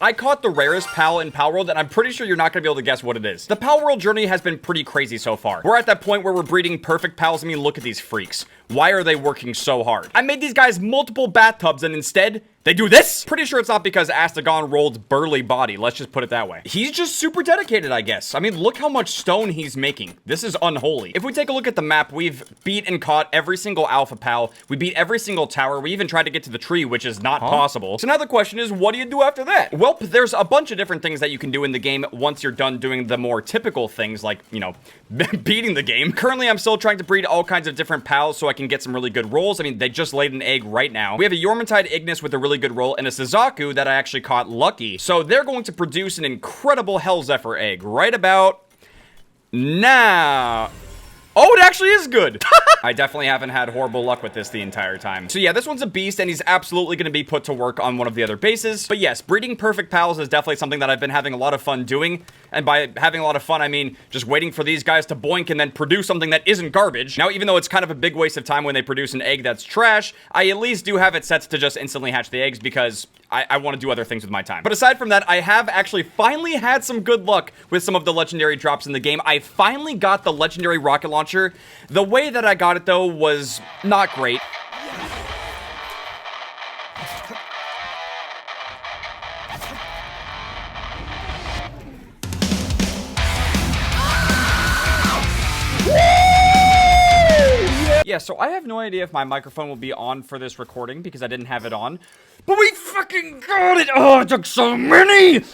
I caught the rarest pal in Palworld, and I'm pretty sure you're not going to be able to guess what it is. The Palworld journey has been pretty crazy so far. We're at that point where we're breeding perfect pals. I mean, look at these freaks. Why are they working so hard? I made these guys multiple bathtubs, and instead, they do this? Pretty sure it's not because Astagon rolled burly body. Let's just put it that way. He's just super dedicated, I guess. I mean, look how much stone he's making. This is unholy. If we take a look at the map, we've beat and caught every single alpha pal. We beat every single tower. We even tried to get to the tree, which is not possible. So now the question is, what do you do after that? Well, there's a bunch of different things that you can do in the game once you're done doing the more typical things like, you know, beating the game. Currently, I'm still trying to breed all kinds of different pals so I can get some really good rolls. I mean, they just laid an egg right now. We have a Yormantide Ignis with a really good roll and a Suzaku that I actually caught lucky. So they're going to produce an incredible Hell Zephyr egg right about now. Oh, it actually is good. I definitely haven't had horrible luck with this the entire time. So yeah, this one's a beast, and he's absolutely going to be put to work on one of the other bases. But yes, breeding perfect pals is definitely something that I've been having a lot of fun doing. And by having a lot of fun, I mean just waiting for these guys to boink and then produce something that isn't garbage. Now, even though it's kind of a big waste of time when they produce an egg that's trash, I at least do have it set to just instantly hatch the eggs because I want to do other things with my time. But aside from that, I have actually finally had some good luck with some of the legendary drops in the game. I finally got the legendary rocket launcher. The way that I got it, though, was not great. Yeah, so I have no idea if my microphone will be on for this recording because I didn't have it on. But we fucking got it! Oh, it took so many!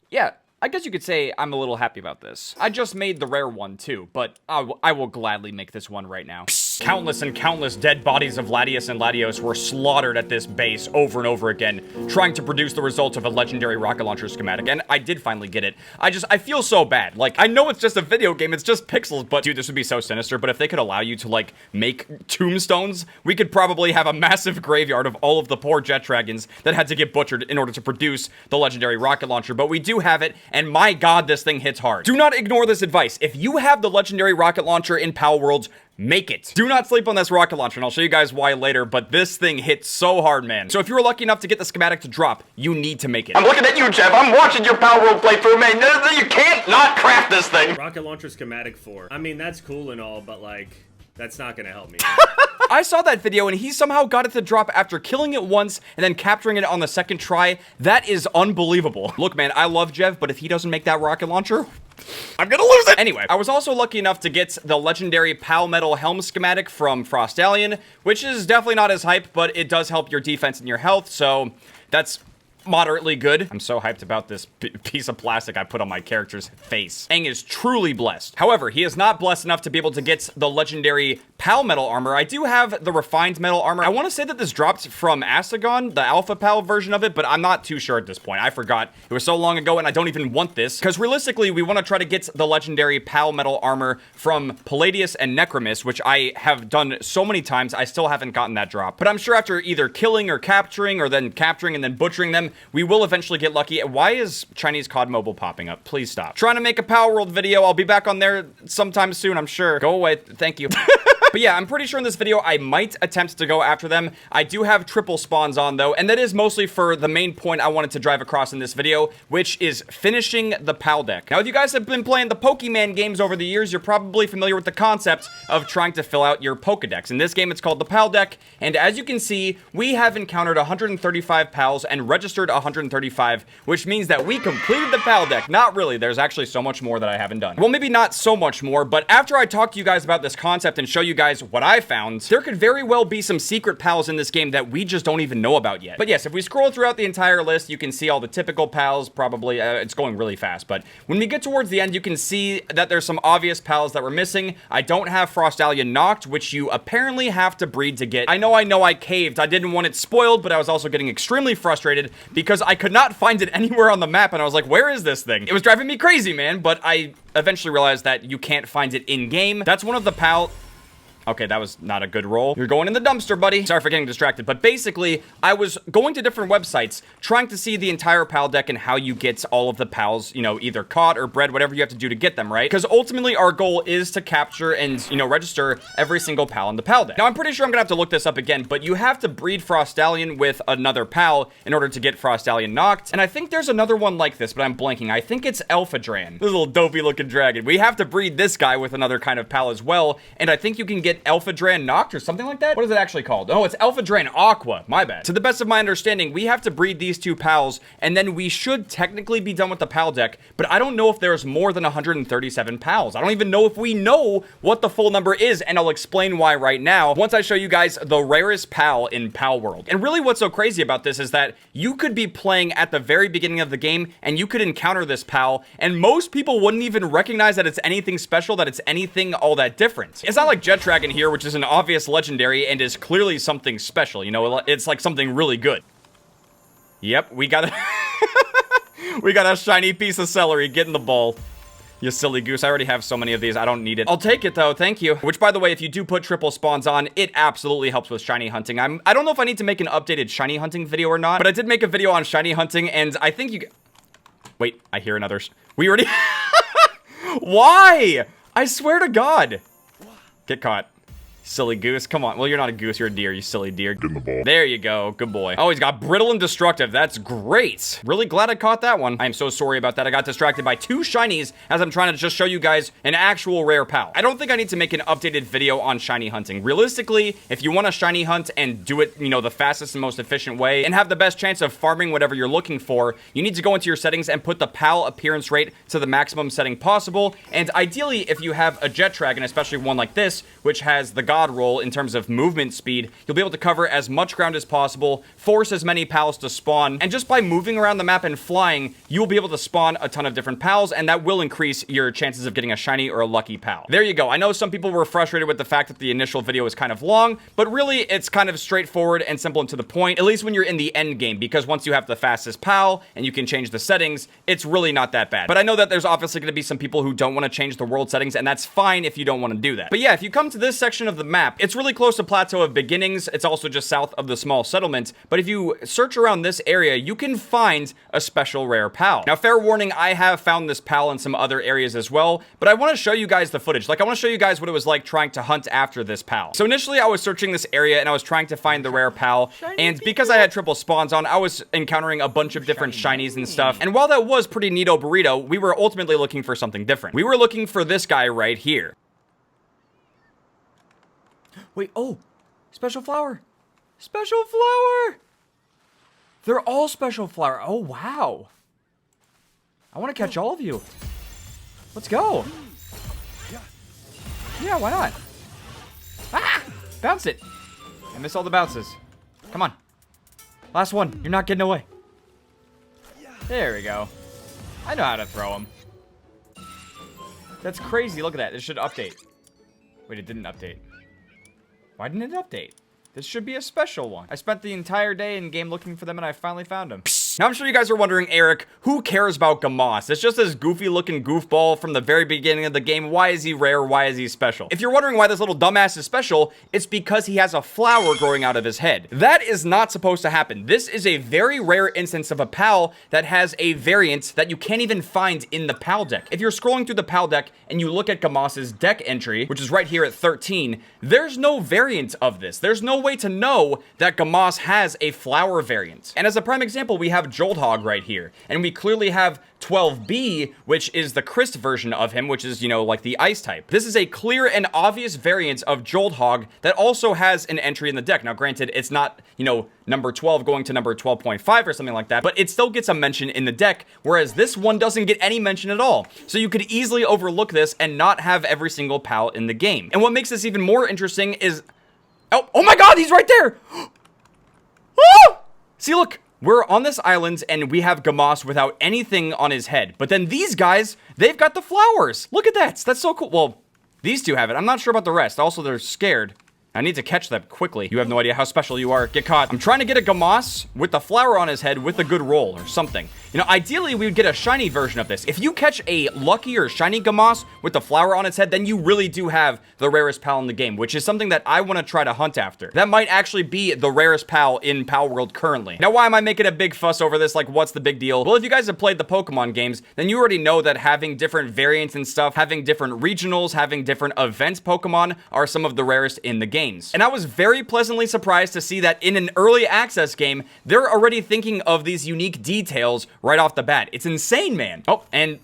Yeah, I guess you could say I'm a little happy about this. I just made the rare one too, but I will gladly make this one right now. Countless and countless dead bodies of Latios and Latios were slaughtered at this base over and over again, trying to produce the result of a legendary rocket launcher schematic, and I did finally get it. I feel so bad. Like, I know it's just a video game, it's just pixels, but dude, this would be so sinister, but if they could allow you to, like, make tombstones, we could probably have a massive graveyard of all of the poor jet dragons that had to get butchered in order to produce the legendary rocket launcher, but we do have it, and my god, this thing hits hard. Do not ignore this advice. If you have the legendary rocket launcher in Palworld, make it. Do not sleep on this rocket launcher, and I'll show you guys why later, but this thing hits so hard, man. So if you were lucky enough to get the schematic to drop, you need to make it. I'm looking at you, Jeff. I'm watching your Palworld playthrough, man. You can't not craft this thing. Rocket launcher schematic 4. I mean, that's cool and all, but like, that's not gonna help me. I saw that video, and he somehow got it to drop after killing it once and then capturing it on the second try. That is unbelievable. Look, man, I love Jeff, but if he doesn't make that rocket launcher, I'm gonna lose it! Anyway, I was also lucky enough to get the legendary Pal Metal Helm schematic from Frostallion, which is definitely not as hype, but it does help your defense and your health, so that's moderately good. I'm so hyped about this piece of plastic I put on my character's face. Aang is truly blessed. However, he is not blessed enough to be able to get the legendary Pal Metal armor. I do have the refined metal armor. I want to say that this dropped from Astagon, the Alpha Pal version of it, but I'm not too sure at this point. I forgot. It was so long ago, and I don't even want this, because realistically, we want to try to get the legendary Pal Metal armor from Palladius and Necromus, which I have done so many times. I still haven't gotten that drop. But I'm sure after either killing or capturing, or then capturing and then butchering them, we will eventually get lucky. Why is Chinese COD Mobile popping up? Please stop. Trying to make a Palworld video. I'll be back on there sometime soon, I'm sure. Go away. Thank you. But yeah, I'm pretty sure in this video, I might attempt to go after them. I do have triple spawns on, though, and that is mostly for the main point I wanted to drive across in this video, which is finishing the Paldeck. Now, if you guys have been playing the Pokemon games over the years, you're probably familiar with the concept of trying to fill out your Pokedex. In this game, it's called the Paldeck, and as you can see, we have encountered 135 pals and registered 135, which means that we completed the Paldeck. Not really. There's actually so much more that I haven't done. Well, maybe not so much more, but after I talk to you guys about this concept and show you guys what I found, there could very well be some secret pals in this game that we just don't even know about yet. But yes, if we scroll throughout the entire list, you can see all the typical pals, probably. It's going really fast, but when we get towards the end, you can see that there's some obvious pals that we're missing. I don't have Frostallion Noct, which you apparently have to breed to get. I know I caved. I didn't want it spoiled, but I was also getting extremely frustrated because I could not find it anywhere on the map, and I was like, where is this thing? It was driving me crazy, man, but I eventually realized that you can't find it in-game. That's one of the Okay, that was not a good roll. You're going in the dumpster, buddy. Sorry for getting distracted, but basically, I was going to different websites trying to see the entire PAL deck and how you get all of the PALs, you know, either caught or bred, whatever you have to do to get them, right? Because ultimately, our goal is to capture and, you know, register every single PAL in the PAL deck. Now, I'm pretty sure I'm gonna have to look this up again, but you have to breed Frostallion with another PAL in order to get Frostallion Noct, and I think there's another one like this, but I'm blanking. I think it's Elphidran. This little dopey looking dragon. We have to breed this guy with another kind of PAL as well, and I think you can get Elphidran Noct or something like that. What is it actually called? Oh, it's Elphidran Aqua. My bad. To the best of my understanding, we have to breed these two PALs, and then we should technically be done with the PAL deck, but I don't know if there's more than 137 PALs. I don't even know if we know what the full number is, and I'll explain why right now once I show you guys the rarest PAL in Palworld. And really what's so crazy about this is that you could be playing at the very beginning of the game, and you could encounter this PAL, and most people wouldn't even recognize that it's anything special, that it's anything all that different. It's not like Jet Dragon here, which is an obvious legendary and is clearly something special, you know, it's like something really good. Yep, we got a we got a shiny piece of celery. Get in the ball, you silly goose. I already have so many of these, I don't need it. I'll take it though, thank you. Which, by the way, if you do put triple spawns on, it absolutely helps with shiny hunting. I don't know if I need to make an updated shiny hunting video or not, but I did make a video on shiny hunting, and I think you... Wait, I hear another... We already... Why? I swear to God. Get caught. Silly goose. Come on. Well, you're not a goose. You're a deer, you silly deer. Get in the ball. There you go. Good boy. Oh, he's got brittle and destructive. That's great. Really glad I caught that one. I am so sorry about that. I got distracted by two shinies as I'm trying to just show you guys an actual rare PAL. I don't think I need to make an updated video on shiny hunting. Realistically, if you want to shiny hunt and do it, you know, the fastest and most efficient way and have the best chance of farming whatever you're looking for, you need to go into your settings and put the PAL appearance rate to the maximum setting possible. And ideally, if you have a Jet Dragon, especially one like this, which has the God roll in terms of movement speed, you'll be able to cover as much ground as possible, force as many PALs to spawn, and just by moving around the map and flying, you'll be able to spawn a ton of different PALs, and that will increase your chances of getting a shiny or a lucky PAL. There you go. I know some people were frustrated with the fact that the initial video was kind of long, but really it's kind of straightforward and simple and to the point, at least when you're in the end game, because once you have the fastest PAL and you can change the settings, it's really not that bad. But I know that there's obviously going to be some people who don't want to change the world settings, and that's fine if you don't want to do that. But yeah, if you come to this section of the map, it's really close to Plateau of Beginnings. It's also just south of the small settlement. But if you search around this area, you can find a special rare PAL. Now, fair warning, I have found this PAL in some other areas as well, but I want to show you guys the footage. Like, I want to show you guys what it was like trying to hunt after this PAL. So initially, I was searching this area and I was trying to find the rare PAL. And because I had triple spawns on, I was encountering a bunch of different shinies and stuff. And while that was pretty neato burrito, we were ultimately looking for something different. We were looking for this guy right here. Wait, oh, special flower. Special flower. They're all special flower. Oh, wow. I want to catch all of you. Let's go. Yeah, why not? Ah, bounce it. I miss all the bounces. Come on. Last one. You're not getting away. There we go. I know how to throw them. That's crazy. Look at that. This should update. Wait, it didn't update. Why didn't it update? This should be a special one. I spent the entire day in game looking for them and I finally found them. Now, I'm sure you guys are wondering, Erik, who cares about Gumoss? It's just this goofy looking goofball from the very beginning of the game. Why is he rare? Why is he special? If you're wondering why this little dumbass is special, it's because he has a flower growing out of his head. That is not supposed to happen. This is a very rare instance of a PAL that has a variant that you can't even find in the PAL deck. If you're scrolling through the PAL deck and you look at Gumoss's deck entry, which is right here at 13, there's no variant of this. There's no way to know that Gumoss has a flower variant. And as a prime example, we have Jolthog right here. And we clearly have 12B, which is the Christ version of him, which is, you know, like the ice type. This is a clear and obvious variant of Jolthog that also has an entry in the deck. Now, granted, it's not, you know, number 12 going to number 12.5 or something like that, but it still gets a mention in the deck, whereas this one doesn't get any mention at all. So you could easily overlook this and not have every single PAL in the game. And what makes this even more interesting is... Oh my God, he's right there! Oh! See, look. We're on this island, and we have Gumoss without anything on his head. But then these guys, they've got the flowers. Look at that. That's so cool. Well, these two have it. I'm not sure about the rest. Also, they're scared. I need to catch that quickly. You have no idea how special you are. Get caught. I'm trying to get a Gumoss with the flower on his head with a good roll or something. You know, ideally, we would get a shiny version of this. If you catch a lucky or shiny Gumoss with the flower on its head, then you really do have the rarest pal in the game, which is something that I want to try to hunt after. That might actually be the rarest pal in Palworld currently. Now, why am I making a big fuss over this? Like, what's the big deal? Well, if you guys have played the Pokemon games, then you already know that having different variants and stuff, having different regionals, having different events Pokemon are some of the rarest in the games. And I was very pleasantly surprised to see that in an early access game, they're already thinking of these unique details right off the bat. It's insane, man. Oh, and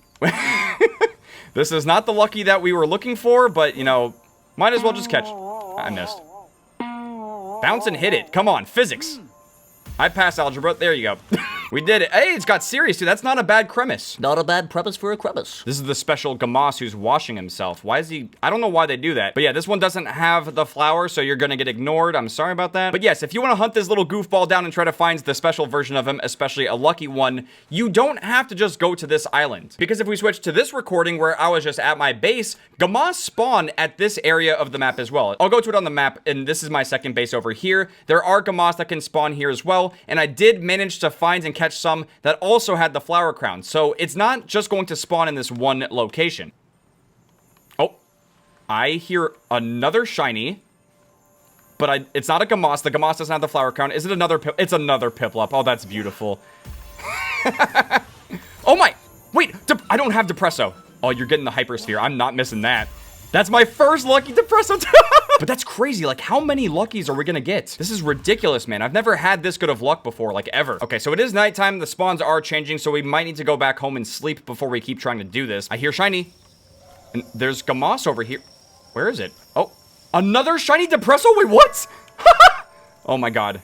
this is not the lucky that we were looking for, but, you know, might as well just catch. I missed. Bounce and hit it. Come on, physics. I passed algebra. There you go. We did it. Hey, it's got serious, dude. That's not a bad premise. Not a bad premise for a crevice. This is the special Gumoss who's washing himself. Why is he... I don't know why they do that. But yeah, this one doesn't have the flower, so you're gonna get ignored. I'm sorry about that. But yes, if you want to hunt this little goofball down and try to find the special version of him, especially a lucky one, you don't have to just go to this island. Because if we switch to this recording where I was just at my base, Gumoss spawn at this area of the map as well. I'll go to it on the map, and this is my second base over here. There are Gumoss that can spawn here as well, and I did manage to find and catch some that also had the flower crown. So it's not just going to spawn in this one location. Oh, I hear another shiny, but it's not a Gumoss. The Gumoss doesn't have the flower crown. Is it another It's another Piplup. Oh, that's beautiful. Oh my, wait, I don't have Depresso. Oh, you're getting the Hypersphere. I'm not missing that. That's my first lucky Depresso. But that's crazy. Like, how many luckies are we gonna get? This is ridiculous, man. I've never had this good of luck before, like, ever. Okay, so it is nighttime. The spawns are changing, so we might need to go back home and sleep before we keep trying to do this. I hear shiny. And there's Gumoss over here. Where is it? Oh, another shiny Depresso? Wait, what? Oh, my God.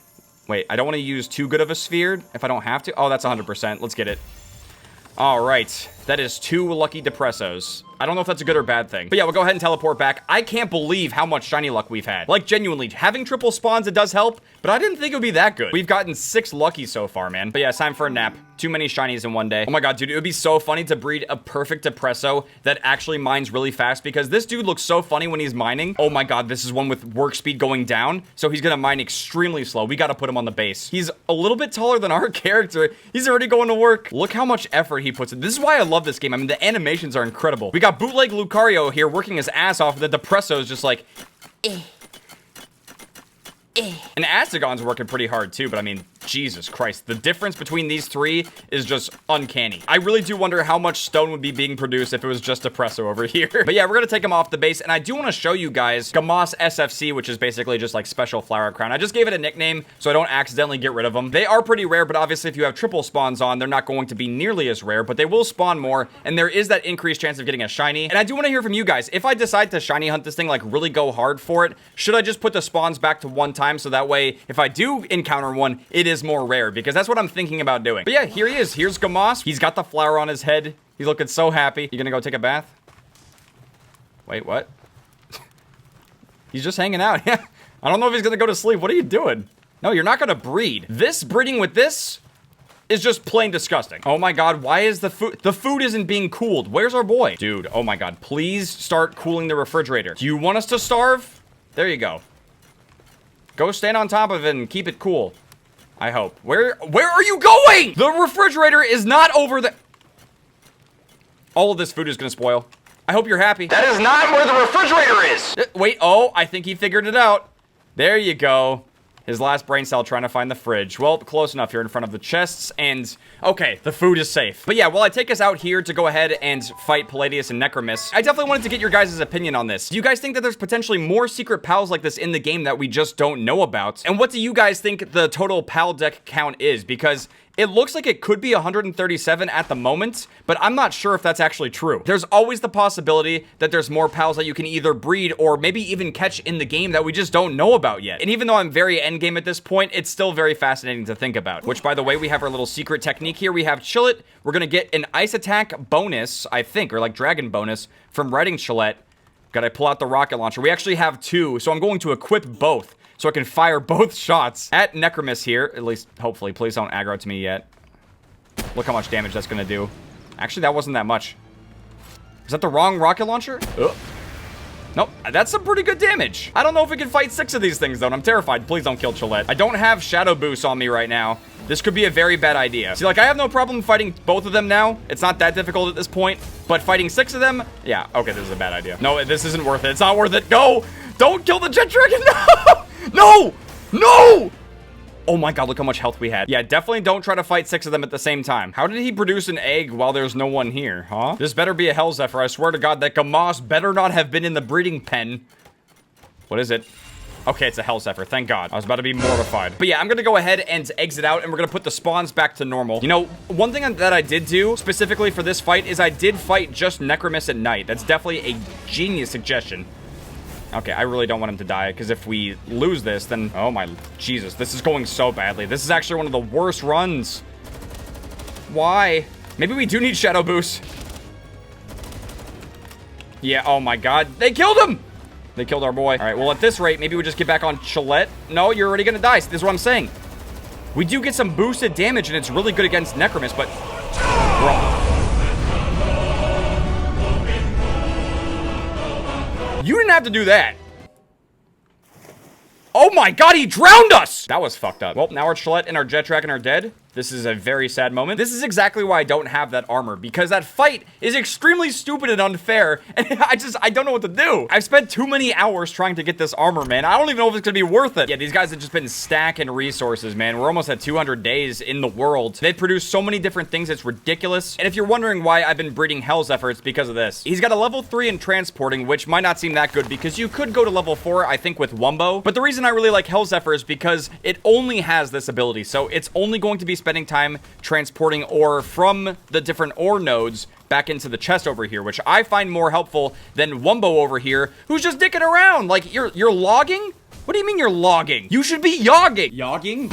Wait, I don't want to use too good of a sphere if I don't have to. Oh, that's 100%. Let's get it. All right. That is 2 lucky Depressos. I don't know if that's a good or bad thing. But yeah, we'll go ahead and teleport back. I can't believe how much shiny luck we've had. Like, genuinely, having triple spawns, it does help, but I didn't think it would be that good. We've gotten 6 lucky so far, man. But yeah, it's time for a nap. Too many shinies in one day. Oh my God, dude, it would be so funny to breed a perfect Depresso that actually mines really fast, because this dude looks so funny when he's mining. Oh my God, this is one with work speed going down, so he's gonna mine extremely slow. We gotta put him on the base. He's a little bit taller than our character. He's already going to work. Look how much effort he puts in. This is why I love this game. I mean, the animations are incredible. We got bootleg Lucario here working his ass off. The Depresso is just like, And Astagon's working pretty hard too, but I mean, Jesus Christ. The difference between these 3 is just uncanny. I really do wonder how much stone would be being produced if it was just Depresso over here. But yeah, we're gonna take him off the base, and I do want to show you guys Gumoss SFC, which is basically just like special flower crown. I just gave it a nickname so I don't accidentally get rid of them. They are pretty rare, but obviously if you have triple spawns on, they're not going to be nearly as rare, but they will spawn more, and there is that increased chance of getting a shiny. And I do want to hear from you guys. If I decide to shiny hunt this thing, like really go hard for it, should I just put the spawns back to 1 time so that way if I do encounter one, it is more rare? Because that's what I'm thinking about doing. But yeah, here he is. Here's Gumoss. He's got the flower on his head. He's looking so happy. You gonna go take a bath? Wait, what? He's just hanging out. Yeah. I don't know if he's gonna go to sleep. What are you doing? No, you're not gonna breed. This breeding with this is just plain disgusting. Oh my God, why is the food isn't being cooled? Where's our boy? Dude, oh my God, please start cooling the refrigerator. Do you want us to starve? There you go. Go stand on top of it and keep it cool. I hope. Where are you going? The refrigerator is not over there. All of this food is gonna spoil. I hope you're happy. That is not where the refrigerator is. Wait, oh, I think he figured it out. There you go. His last brain cell trying to find the fridge. Well, close enough here in front of the chests, and okay, the food is safe. But yeah, while I take us out here to go ahead and fight Palladius and Necromus, I definitely wanted to get your guys' opinion on this. Do you guys think that there's potentially more secret pals like this in the game that we just don't know about? And what do you guys think the total pal deck count is? Because it looks like it could be 137 at the moment, but I'm not sure if that's actually true. There's always the possibility that there's more pals that you can either breed or maybe even catch in the game that we just don't know about yet. And even though I'm very endgame at this point, it's still very fascinating to think about. Which, by the way, we have our little secret technique here. We have Chillet. We're gonna get an ice attack bonus, I think, or like dragon bonus from riding Chillet. Gotta pull out the rocket launcher. We actually have 2, so I'm going to equip both, so I can fire both shots at Necromus here. At least, hopefully. Please don't aggro to me yet. Look how much damage that's gonna do. Actually, that wasn't that much. Is that the wrong rocket launcher? Ugh. Nope, that's some pretty good damage. I don't know if we can fight 6 of these things, though, and I'm terrified. Please don't kill Chillette. I don't have Shadow Boost on me right now. This could be a very bad idea. See, like, I have no problem fighting both of them now. It's not that difficult at this point, but fighting 6 of them, yeah, okay, this is a bad idea. No, this isn't worth it. It's not worth it. Go! Don't kill the Jet Dragon! No! No! No! Oh my god, look how much health we had. Yeah, definitely don't try to fight 6 of them at the same time. How did he produce an egg while there's no one here, huh? This better be a Hell Zephyr. I swear to god that Gumoss better not have been in the breeding pen. What is it? Okay, it's a Hell Zephyr. Thank god. I was about to be mortified. But yeah, I'm gonna go ahead and exit out, and we're gonna put the spawns back to normal. You know, one thing that I did do, specifically for this fight, is I did fight just Necromis at night. That's definitely a genius suggestion. Okay, I really don't want him to die, because if we lose this, then... Oh my Jesus, this is going so badly. This is actually one of the worst runs. Why? Maybe we do need Shadow Boost. Yeah, oh my god. They killed him! They killed our boy. All right, well, at this rate, maybe we just get back on Chillette. No, you're already gonna die. This is what I'm saying. We do get some boosted damage, and it's really good against Necromis, but... Bro. You didn't have to do that. Oh my god, he drowned us! That was fucked up. Well, now our Chillette and our Jet Dragon are dead. This is a very sad moment. This is exactly why I don't have that armor, because that fight is extremely stupid and unfair, and I don't know what to do. I've spent too many hours trying to get this armor, man. I don't even know if it's gonna be worth it. Yeah, these guys have just been stacking resources, man. We're almost at 200 days in the world. They've produced so many different things, it's ridiculous. And if you're wondering why I've been breeding Hell Zephyr, it's because of this. He's got a level 3 in transporting, which might not seem that good, because you could go to level 4, I think, with Wumbo. But the reason I really like Hell Zephyr is because it only has this ability, so it's only going to be spending time transporting ore from the different ore nodes back into the chest over here, which I find more helpful than Wumbo over here, who's just dicking around. Like, you're logging? What do you mean you're logging? You should be yogging. Yogging?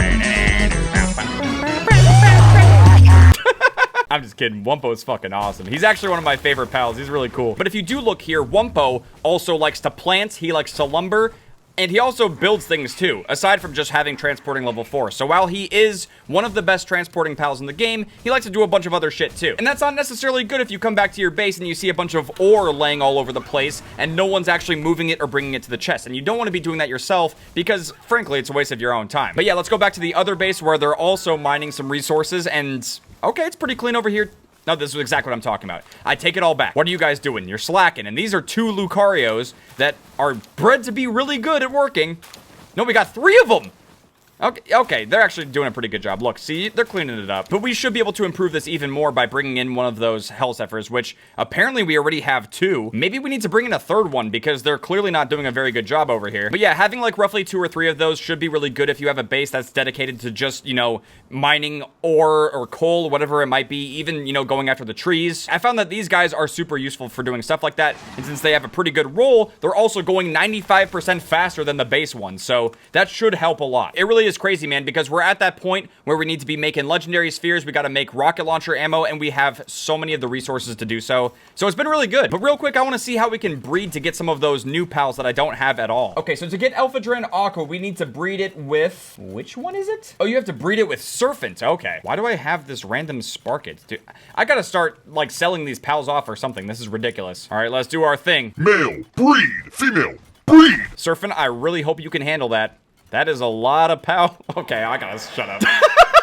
I'm just kidding. Wumpo's fucking awesome. He's actually one of my favorite pals. He's really cool. But if you do look here, Wumpo also likes to plant. He likes to lumber. And he also builds things too, aside from just having transporting level 4. So while he is one of the best transporting pals in the game, he likes to do a bunch of other shit too. And that's not necessarily good if you come back to your base and you see a bunch of ore laying all over the place and no one's actually moving it or bringing it to the chest. And you don't want to be doing that yourself because, frankly, it's a waste of your own time. But yeah, let's go back to the other base where they're also mining some resources and... Okay, it's pretty clean over here. No, this is exactly what I'm talking about. I take it all back. What are you guys doing? You're slacking. And these are 2 Lucarios that are bred to be really good at working. No, we got 3 of them. Okay, they're actually doing a pretty good job. Look, see, they're cleaning it up. But we should be able to improve this even more by bringing in one of those Hell Zephyrs, which apparently we already have 2. Maybe we need to bring in a 3rd one because they're clearly not doing a very good job over here. But yeah, having like roughly 2 or 3 of those should be really good if you have a base that's dedicated to just, you know, mining ore or coal, whatever it might be, even, you know, going after the trees. I found that these guys are super useful for doing stuff like that. And since they have a pretty good roll, they're also going 95% faster than the base one. So that should help a lot. It really is crazy, man, because we're at that point where we need to be making legendary spheres, we got to make rocket launcher ammo, and we have so many of the resources to do so. So it's been really good. But real quick, I want to see how we can breed to get some of those new pals that I don't have at all. Okay, so to get Elphidran Aqua, we need to breed it with... Which one is it? Oh, you have to breed it with Serpent. Okay. Why do I have this random Sparkit? Dude, I gotta start, like, selling these pals off or something. This is ridiculous. All right, let's do our thing. Male, breed, female, breed. Serpent, I really hope you can handle that. That is a lot of power. Okay, I gotta shut up.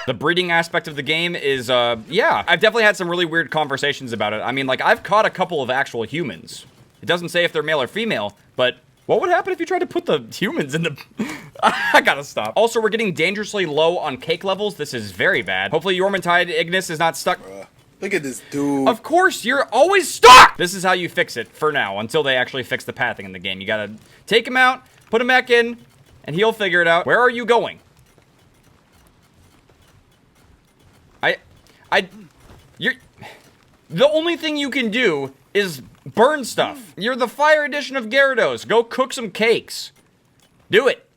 The breeding aspect of the game is, yeah. I've definitely had some really weird conversations about it. I mean, like, I've caught a couple of actual humans. It doesn't say if they're male or female, but what would happen if you tried to put the humans in the... I gotta stop. Also, we're getting dangerously low on cake levels. This is very bad. Hopefully, Yormantide Ignis is not stuck... Look at this dude. Of course, you're always stuck! This is how you fix it, for now, until they actually fix the pathing in the game. You gotta take him out, put him back in, and he'll figure it out. Where are you going? You're... The only thing you can do is burn stuff. You're the fire edition of Gyarados. Go cook some cakes. Do it.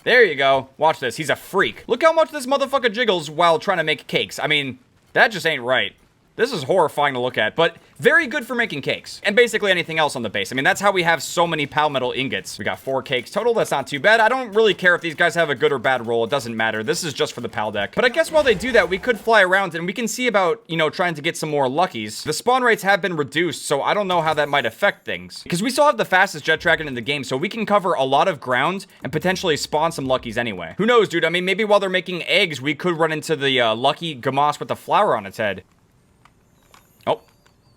There you go. Watch this. He's a freak. Look how much this motherfucker jiggles while trying to make cakes. I mean, that just ain't right. This is horrifying to look at, but very good for making cakes. And basically anything else on the base. I mean, that's how we have so many Pal Metal ingots. We got 4 cakes total. That's not too bad. I don't really care if these guys have a good or bad roll. It doesn't matter. This is just for the Paldeck. But I guess while they do that, we could fly around and we can see about, you know, trying to get some more luckies. The spawn rates have been reduced, so I don't know how that might affect things. Because we still have the fastest jet dragon in the game, so we can cover a lot of ground and potentially spawn some luckies anyway. Who knows, dude? I mean, maybe while they're making eggs, we could run into the lucky Gumoss with the flower on its head. Oh,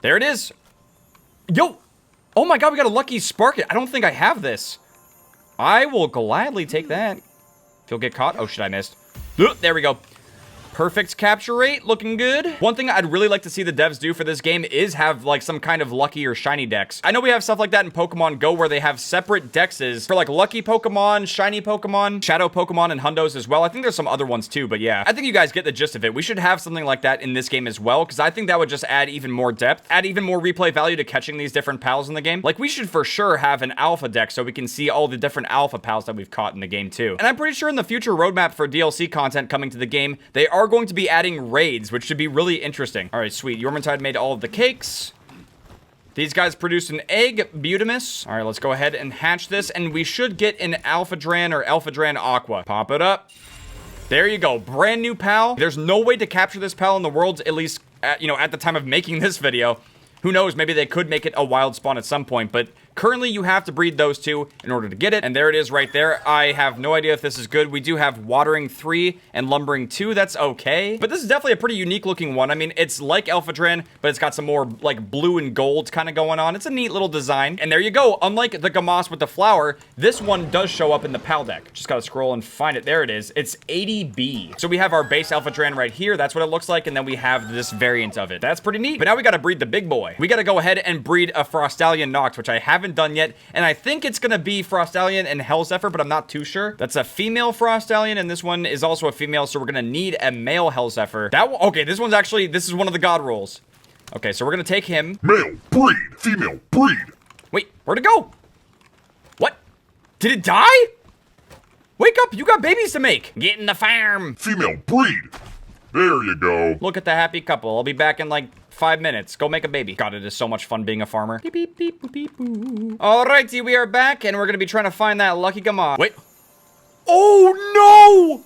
there it is. Yo! Oh my god, we got a lucky Spark-It. I don't think I have this. I will gladly take that. If you'll get caught. Oh, shit, I missed. There we go. Perfect capture rate, looking good. One thing I'd really like to see the devs do for this game is have like some kind of lucky or shiny decks. I know we have stuff like that in Pokemon Go where they have separate dexes for like lucky Pokemon, shiny Pokemon, shadow Pokemon, and hundos as well. I think there's some other ones too, but yeah. I think you guys get the gist of it. We should have something like that in this game as well, because I think that would just add even more depth, add even more replay value to catching these different pals in the game. Like we should for sure have an alpha deck so we can see all the different alpha pals that we've caught in the game too. And I'm pretty sure in the future roadmap for DLC content coming to the game, they are going to be adding raids, which should be really interesting. All right, sweet. Yormantide made all of the cakes. These guys produced an egg, Butamus. All right, let's go ahead and hatch this, and we should get an Elphidran or Elphidran Aqua. Pop it up. There you go. Brand new pal. There's no way to capture this pal in the world, at least, at the time of making this video. Who knows, maybe they could make it a wild spawn at some point, but currently you have to breed those two in order to get it, and there it is right there. I have no idea if this is good. We do have Watering 3 and Lumbering 2. That's okay, but this is definitely a pretty unique looking one. I mean, it's like Elphidran, but it's got some more like blue and gold kind of going on. It's a neat little design, and there you go. Unlike the Gumoss with the flower, this one does show up in the Paldeck. Just gotta scroll and find it. There it is. It's 80B. So we have our base Elphidran right here. That's what it looks like, and then we have this variant of it. That's pretty neat, but now we gotta breed the big boy. We gotta go ahead and breed a Frostallion Noct, which I haven't done yet, and I think it's gonna be Frostallion and Hellzephyr, but I'm not too sure. That's a female Frostallion, and this one is also a female, so we're gonna need a male Hellzephyr. That one, okay, this one's actually, this is one of the god rolls. Okay, so we're gonna take him. Male, breed. Female, breed. Wait, where'd it go? What? Did it die? Wake up, you got babies to make. Get in the farm. Female, breed. There you go. Look at the happy couple. I'll be back in like 5 minutes. Go make a baby. God, it is so much fun being a farmer. Beep, beep, beep, boop, beep, boo. Alrighty, we are back, and we're gonna be trying to find that lucky Gumoss. Wait. Oh,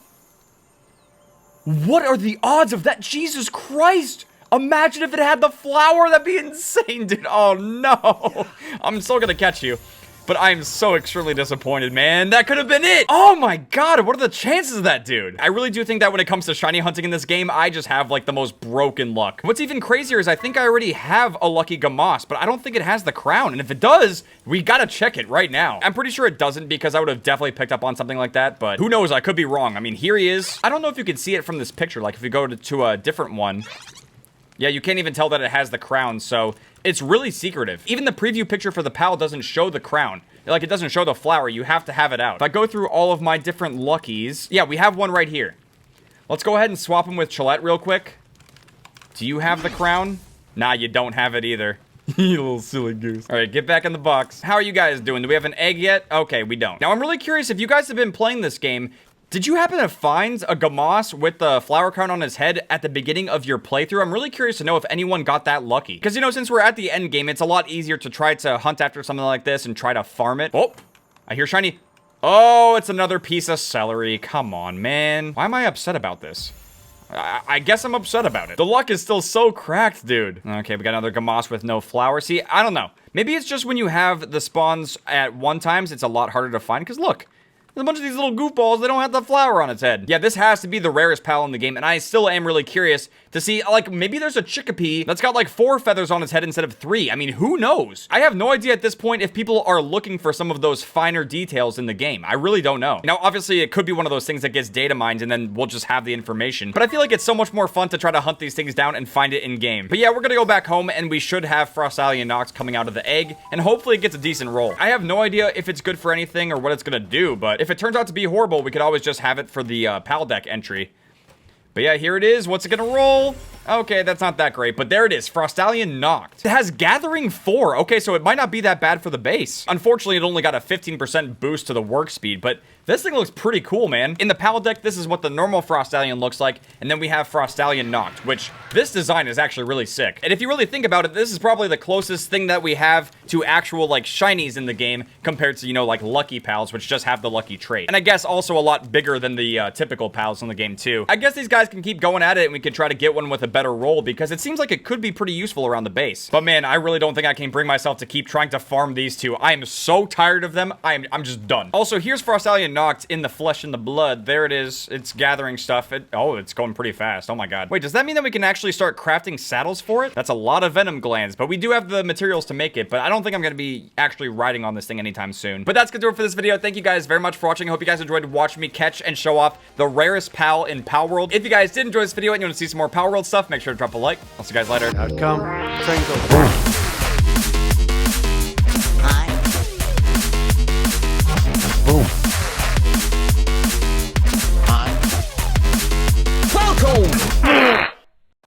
no! What are the odds of that? Jesus Christ! Imagine if it had the flower. That'd be insane, dude. Oh, no. I'm still gonna catch you. But I'm so extremely disappointed, man. That could have been it. Oh my god, what are the chances of that, dude? I really do think that when it comes to shiny hunting in this game, I just have like the most broken luck. What's even crazier is I think I already have a lucky Gumoss, but I don't think it has the crown. And if it does, we gotta check it right now. I'm pretty sure it doesn't because I would have definitely picked up on something like that, but who knows, I could be wrong. I mean, here he is. I don't know if you can see it from this picture. Like if you go to a different one, yeah, you can't even tell that it has the crown, so it's really secretive. Even the preview picture for the pal doesn't show the crown. Like, it doesn't show the flower. You have to have it out. If I go through all of my different luckies, yeah, we have one right here. Let's go ahead and swap him with Chillette real quick. Do you have the crown? Nah, you don't have it either. You little silly goose. All right, get back in the box. How are you guys doing? Do we have an egg yet? Okay, we don't. Now, I'm really curious if you guys have been playing this game. Did you happen to find a Gumoss with the flower crown on his head at the beginning of your playthrough? I'm really curious to know if anyone got that lucky. Because, you know, since we're at the end game, it's a lot easier to try to hunt after something like this and try to farm it. Oh, I hear shiny. Oh, it's another piece of celery. Come on, man. Why am I upset about this? I guess I'm upset about it. The luck is still so cracked, dude. Okay, we got another Gumoss with no flower. See, I don't know. Maybe it's just when you have the spawns at one times, it's a lot harder to find. Because look. There's a bunch of these little goofballs, they don't have the flower on its head. Yeah, this has to be the rarest pal in the game, and I still am really curious to see, like, maybe there's a Chickapee that's got, like, 4 feathers on its head instead of 3. I mean, who knows? I have no idea at this point if people are looking for some of those finer details in the game. I really don't know. Now, obviously, it could be one of those things that gets data mined, and then we'll just have the information. But I feel like it's so much more fun to try to hunt these things down and find it in-game. But yeah, we're gonna go back home, and we should have Frostallion Noct coming out of the egg, and hopefully it gets a decent roll. I have no idea if it's good for anything or what it's gonna do, but if it turns out to be horrible, we could always just have it for the Paldeck entry. But yeah, here it is. What's it gonna roll? Okay, that's not that great, but there it is. Frostallion Noct. It has Gathering 4. Okay, so it might not be that bad for the base. Unfortunately, it only got a 15% boost to the work speed, but This thing looks pretty cool, man. In the Paldeck, this is what the normal Frostallion looks like, and then we have Frostallion Noct, which this design is actually really sick. And if you really think about it, this is probably the closest thing that we have to actual, like, shinies in the game compared to, you know, like, Lucky Pals, which just have the Lucky trait. And I guess also a lot bigger than the typical Pals in the game, too. I guess these guys can keep going at it, and we could try to get one with a better roll, because it seems like it could be pretty useful around the base. But man, I really don't think I can bring myself to keep trying to farm these two. I am so tired of them. I'm just done. Also, here's Frostallion Noct in the flesh and the blood. There it is. It's gathering stuff. Oh, it's going pretty fast. Oh my god. Wait, does that mean that we can actually start crafting saddles for it? That's a lot of venom glands, but we do have the materials to make it, but I don't think I'm going to be actually riding on this thing anytime soon. But that's going to do it for this video. Thank you guys very much for watching. I hope you guys enjoyed watching me catch and show off the rarest pal in Palworld. If you guys did enjoy this video and you want to see some more Palworld stuff, make sure to drop a like. I'll see you guys later. Outcome, Tringle.